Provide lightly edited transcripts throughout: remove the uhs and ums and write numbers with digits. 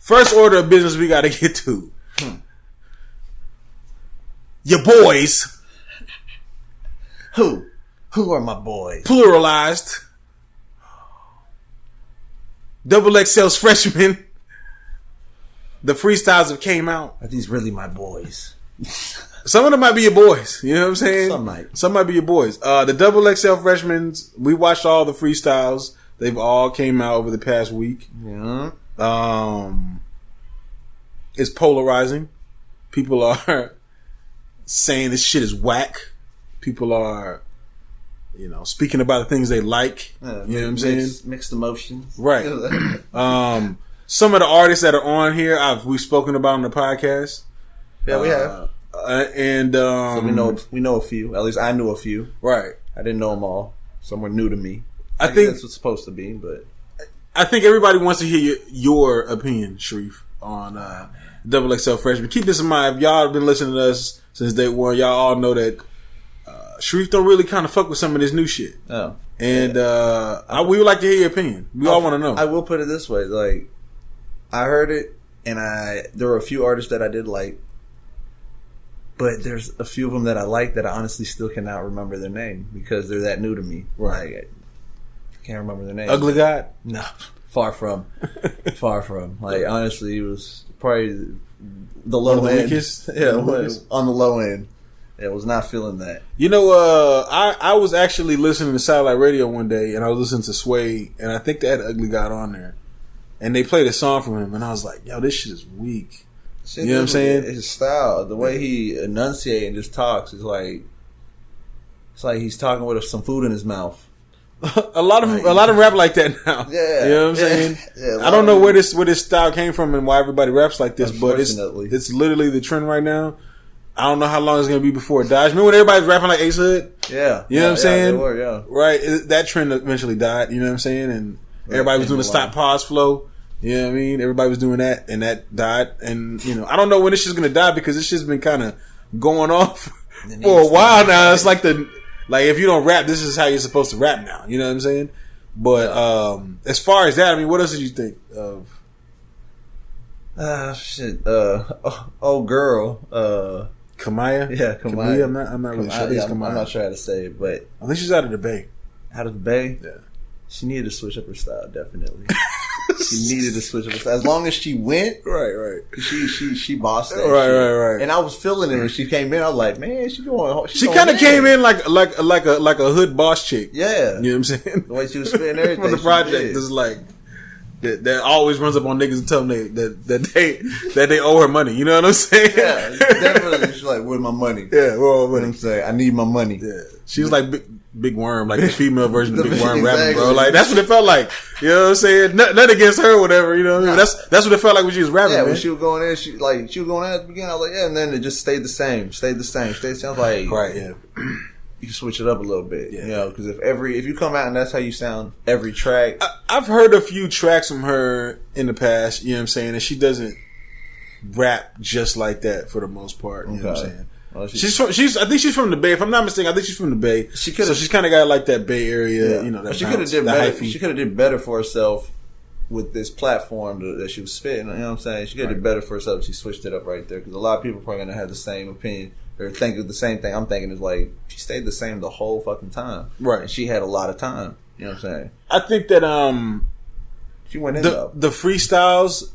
First order of business we got to get to. Your boys. Who are my boys? Pluralized. XXL Freshmen. The freestyles have came out. Are these really my boys? Some of them might be your boys. You know what I'm saying? Some might be your boys. The XXL Freshmen, we watched all the freestyles. They've all came out over the past week. Yeah. It's polarizing. People are saying this shit is whack. People are, speaking about the things they like. You know what I'm saying? Mixed emotions. Right. Some of the artists that are on here, we've spoken about on the podcast. Yeah, we have. So we know a few. At least I knew a few. Right. I didn't know them all. Some were new to me. I think that's what's supposed to be, but I think everybody wants to hear your opinion, Sharif, on XXL Freshman. Keep this in mind. If y'all have been listening to us since day one, y'all all know that Sharif don't really kind of fuck with some of this new shit. Oh. And we would like to hear your opinion. We all want to know. I will put it this way. Like, I heard it, and there were a few artists that I did like, but there's a few of them that I like that I honestly still cannot remember their name because they're that new to me. Right. Like, I can't remember their name. Ugly God? No. Far from. Like, honestly, it was probably the low end. On the low end. I was not feeling that. I was actually listening to satellite radio one day, and I was listening to Sway, and I think they had Ugly God on there. And they played a song from him, and I was like, yo, this shit is weak. You know what I'm saying? His style, the way he enunciates and just talks, it's like he's talking with some food in his mouth. a lot of rap like that now. Yeah, you know what I'm saying. I don't know where this style came from and why everybody raps like this, but it's literally the trend right now. I don't know how long it's gonna be before it dies. Remember when everybody's rapping like Esohel? Yeah, you know what I'm saying. They were, right. That trend eventually died. You know what I'm saying, and everybody was doing the stop pause flow. You know what I mean? Everybody was doing that, and that died. And I don't know when this shit's gonna die because this shit's been kind of going off for a while now. It's like if you don't rap, this is how you're supposed to rap now. You know what I'm saying? But as far as that, I mean, what else did you think of? Shit. Old girl. Kamaiyah? Yeah, Kamaiyah. I'm not really sure. I'm not sure how to say it, but I think she's out of the Bay. Out of the Bay? Yeah. She needed to switch up her style, definitely. She needed to switch up her style. As long as she went, right. She bossed that. Right. And I was feeling it when she came in. I was like, man, she kind of came in like a hood boss chick. Yeah, you know what I'm saying? The way she was spitting everything from the project is like that always runs up on niggas and tell them that they owe her money. You know what I'm saying? Yeah, definitely. She's like, where's my money? Yeah, well, what I'm saying, I need my money. Yeah, she was like Big Worm, like the female version of Big Worm rapping, bro. Like that's what it felt like. You know what I'm saying? Nothing against her, or whatever. You know what I mean? That's what it felt like when she was rapping. Yeah, man. when she was going in, she was going in at the beginning. I was like, yeah, and then it just stayed the same. I was like, right, yeah. You can switch it up a little bit, because if you come out and that's how you sound every track. I've heard a few tracks from her in the past. You know what I'm saying? And she doesn't rap just like that for the most part. You know what I'm saying? Well, I think she's from the Bay. If I'm not mistaken, I think she's from the Bay. So she's kind of got like that Bay area. Yeah. That she could have did better. She could have did better for herself with this platform that she was spitting. You know what I'm saying? She could have did better for herself if she switched it up right there. Because a lot of people are probably going to have the same opinion or think of the same thing. I'm thinking is like she stayed the same the whole fucking time. Right. And she had a lot of time. You know what I'm saying? I think that she went in the freestyles.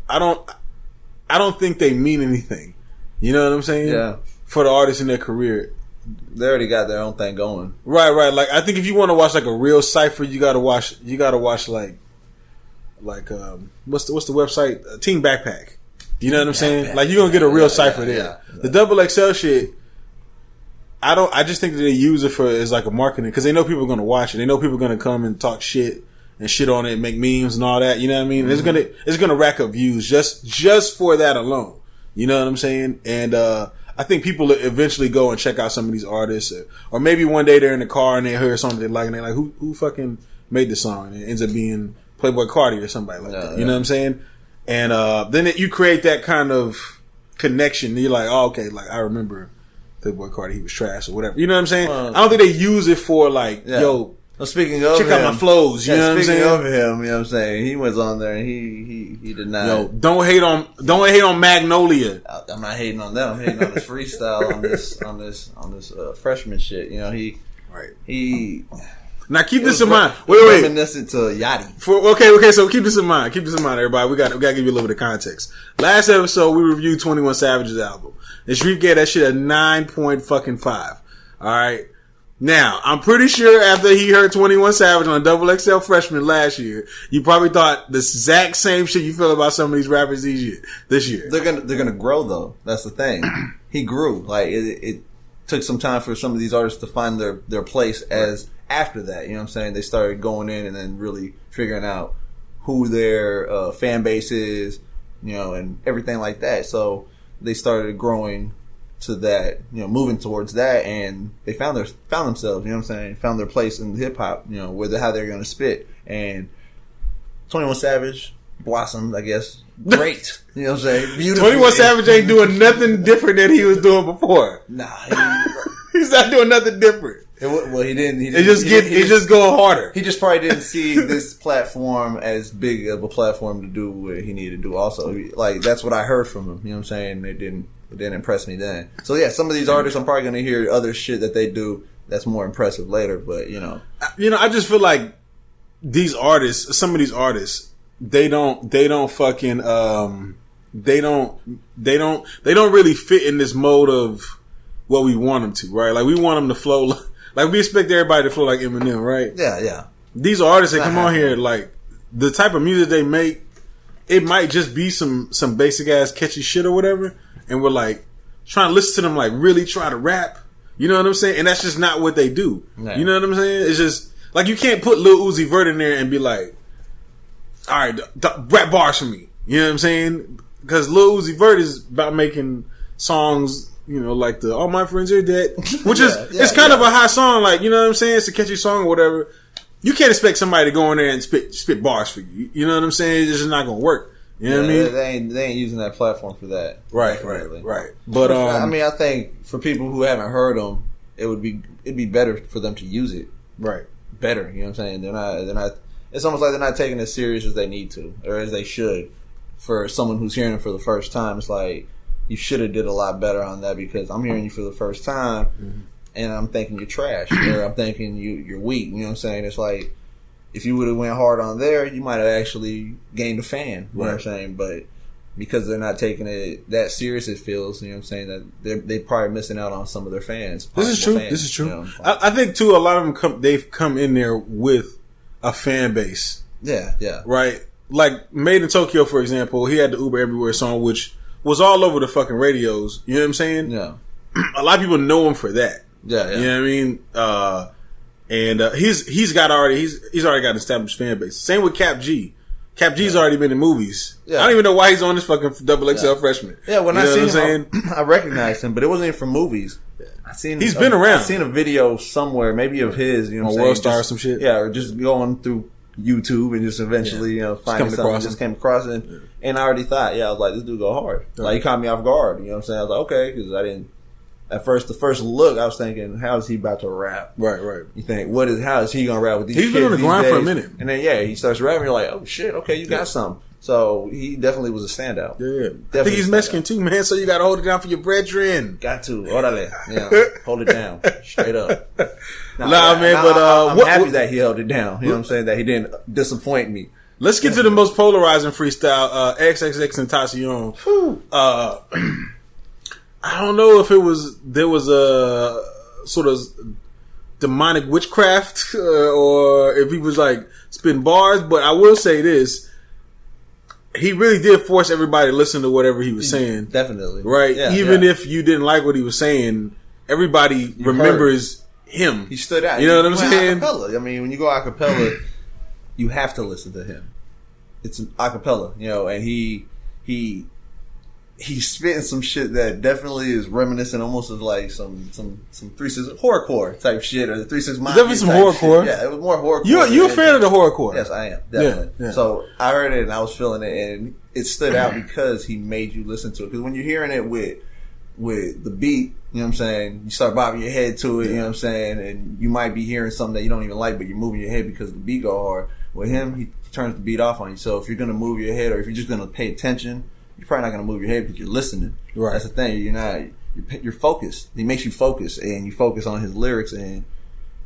I don't think they mean anything. You know what I'm saying? Yeah. For the artists in their career. They already got their own thing going. Right. Like I think if you want to watch like a real cypher, you gotta watch like what's the website? Team Backpack. You know what I'm saying? Like you're gonna get a real cypher there. The XXL shit, I just think that they use it for as like a marketing because they know people are gonna watch it. They know people are gonna come and talk shit and shit on it, and make memes and all that. You know what I mean? Mm-hmm. It's gonna rack up views just for that alone. You know what I'm saying? And I think people eventually go and check out some of these artists, or maybe one day they're in the car and they hear something they like, and they're like, "Who fucking made this song?" And it ends up being Playboi Carti or somebody like that. You know what I'm saying? And then you create that kind of connection. You're like, "Oh, okay, like I remember Playboi Carti, he was trash or whatever." You know what I'm saying? I don't think they use it for like, "Yo, Well, speaking of check out my flows. You know what I'm saying? Speaking of him, you know what I'm saying? He was on there and he did not. Yo, don't hate on Magnolia. I'm not hating on them. I'm hating on this freestyle on this freshman shit. You know, he. Now keep this in mind. Wait. Reminiscent to Yachty. Okay. So keep this in mind. Keep this in mind, everybody. We got to give you a little bit of context. Last episode we reviewed 21 Savage's album. And Shreve gave that shit a 9.5. All right. Now, I'm pretty sure after he heard 21 Savage on XXL Freshmen last year, you probably thought the exact same shit you feel about some of these rappers this year. They're gonna grow though. That's the thing. He grew. Like it took some time for some of these artists to find their place as after that. You know what I'm saying? They started going in and then really figuring out who their fan base is, you know, and everything like that. So they started growing to that, you know, moving towards that, and they found themselves, you know what I'm saying, found their place in hip hop, you know, how they're gonna spit. And 21 Savage blossomed, I guess, great. You know what I'm saying? Beautiful. 21 Savage ain't doing nothing different than he was doing before. Nah, he's not doing nothing different. He didn't. It just going harder. He just probably didn't see this platform as big of a platform to do what he needed to do. Also, like that's what I heard from him. You know what I'm saying? It didn't impress me then. So yeah, some of these artists, I'm probably gonna hear other shit that they do that's more impressive later. But you know, I just feel like some of these artists, they don't really fit in this mode of what we want them to, right? Like we want them to flow. Like we expect everybody to flow like Eminem, right? Yeah. These artists that come on here, like the type of music they make, it might just be some basic ass catchy shit or whatever, and we're like trying to listen to them like really try to rap. You know what I'm saying? And that's just not what they do. Yeah. You know what I'm saying? It's just like you can't put Lil Uzi Vert in there and be like, all right, rap bars for me. You know what I'm saying? Because Lil Uzi Vert is about making songs. You know, like the All My Friends Are Dead, which is it's kind of a high song, like, you know what I'm saying? It's a catchy song or whatever. You can't expect somebody to go in there and spit bars for you. You know what I'm saying? It's just not gonna work. You know what I mean? They ain't using that platform for that. Right. But I mean, I think for people who haven't heard them, it'd be better for them to use it. Right. Better. You know what I'm saying? They're not. It's almost like they're not taking it as serious as they need to, or as they should. For someone who's hearing it for the first time, it's like, you should have did a lot better on that, because I'm hearing you for the first time and I'm thinking you're trash, or I'm thinking you're weak. You know what I'm saying? It's like, if you would have went hard on there, you might have actually gained a fan. You know what I'm saying? But because they're not taking it that serious, it feels, you know what I'm saying, that they're probably missing out on some of their fans. This is true. You know? I think too, a lot of them they've come in there with a fan base. Yeah. Right? Like Made in Tokyo, for example, he had the Uber Everywhere song, which was all over the fucking radios. You know what I'm saying? Yeah. A lot of people know him for that. Yeah. You know what I mean? And he's already got an established fan base. Same with Cap G. Cap G's already been in movies. Yeah. I don't even know why he's on this fucking XXL Freshman. Yeah, when I seen him, I recognized him, but it wasn't even from movies. Yeah. He's been around. I've seen a video somewhere, maybe of his, you know, on World Star or some shit. Yeah, or just going through YouTube and just eventually, finding something. Just came across it, and I already thought, I was like, this dude go hard. Like, he caught me off guard. You know what I'm saying? I was like, okay, because I didn't. At first, the first look, I was thinking, how is he about to rap? Right. You think, how is he gonna rap with these kids? He's been on the grind for a minute, and then he starts rapping. You're like, oh shit, okay, you got something. So he definitely was a standout. Yeah. I think he's Mexican too, man. So you got to hold it down for your brethren. Got to, orale. Yeah, hold it down, straight up. Man. But I'm happy that he held it down. You know what I'm saying? That he didn't disappoint me. Let's get to the most polarizing freestyle. XXX Tentacion. I don't know if there was a sort of demonic witchcraft or if he was like spitting bars, but I will say this. He really did force everybody to listen to whatever he was saying. Definitely. Right? Yeah, even if you didn't like what he was saying, everybody remembers him. He stood out. You know what I'm saying? Acapella. I mean, when you go acapella, you have to listen to him. It's an acapella, and he's spitting some shit that definitely is reminiscent almost of like some 3-6 horrorcore type shit, or the 3-6 Mafia. Definitely some horrorcore. Yeah, it was more horrorcore. You're a fan of the horrorcore? Yes, I am. Definitely. Yeah. So I heard it and I was feeling it, and it stood out because he made you listen to it. Because when you're hearing it with with the beat, you know what I'm saying? You start bobbing your head to it, you know what I'm saying? And you might be hearing something that you don't even like, but you're moving your head because the beat go hard. With him, he turns the beat off on you. So if you're going to move your head or if you're just going to pay attention, you're probably not going to move your head because you're listening. Right. That's the thing. You're focused. He makes you focus, and you focus on his lyrics, and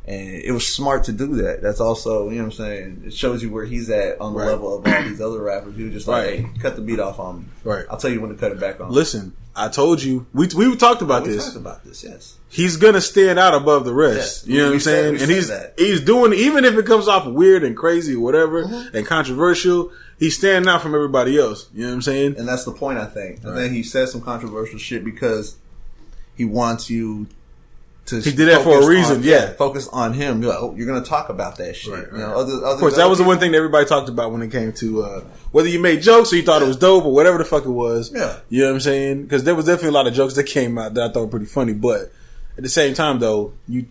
it was smart to do that. That's also, you know what I'm saying? It shows you where he's at on the level of all these other rappers. He was just like, hey, cut the beat off on me. Right. I'll tell you when to cut it back on. Listen, I told you. We talked about this. We talked about this, yes. He's going to stand out above the rest. Yes. You know what I'm saying? And he's doing, even if it comes off weird and crazy or whatever, and controversial, he's standing out from everybody else. You know what I'm saying? And that's the point, I think. I think he said some controversial shit because he wants you to. He did that for a reason, focus on him. You're like, oh, you're going to talk about that shit. Right. You know, of course, that was the one thing that everybody talked about when it came to whether you made jokes or you thought it was dope or whatever the fuck it was. Yeah. You know what I'm saying? Because there was definitely a lot of jokes that came out that I thought were pretty funny. But at the same time, though, you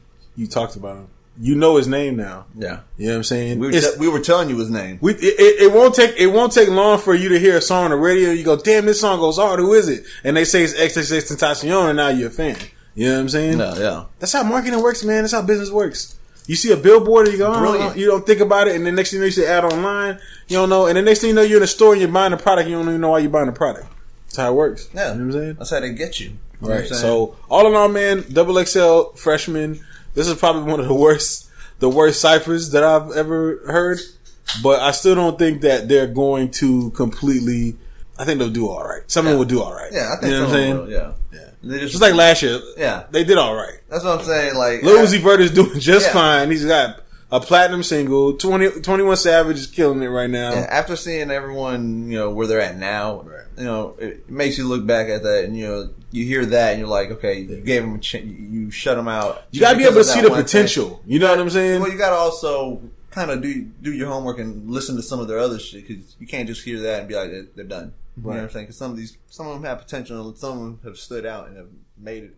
talked about him. You know his name now. Yeah. You know what I'm saying? We were telling you his name. It won't take long for you to hear a song on the radio. You go, damn, this song goes hard. Who is it? And they say it's XXL Tentacion, and now you're a fan. You know what I'm saying? Yeah. That's how marketing works, man. That's how business works. You see a billboard and you go, oh, you don't think about it, and the next thing you know, you see ad online, you don't know, and the next thing you know, you're in a store and you're buying a product, you don't even know why you're buying the product. That's how it works. Yeah. You know what I'm saying? That's how they get you. Right. So, all in all, man, XXL Freshmen, this is probably one of the worst Cyphers that I've ever heard, but I still don't think that they're going to completely, I think they'll do all right. Some of them will do all right. Yeah, I think you know what I'm saying? Will, yeah. Just like last year. Yeah. They did all right. That's what I'm saying. Like, Lil Uzi Vert is doing just fine. He's got a platinum single. 21 Savage is killing it right now. Yeah, after seeing everyone, you know, where they're at now, you know, it makes you look back at that and, you know, you hear that and you're like, okay, you gave him a chance, you shut him out. You gotta be able to see the potential. You know what I'm saying? Well, you gotta also kind of do your homework and listen to some of their other shit because you can't just hear that and be like, they're done. You know what I'm saying? Because some of them have potential, some of them have stood out and have made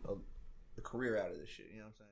a career out of this shit. You know what I'm saying?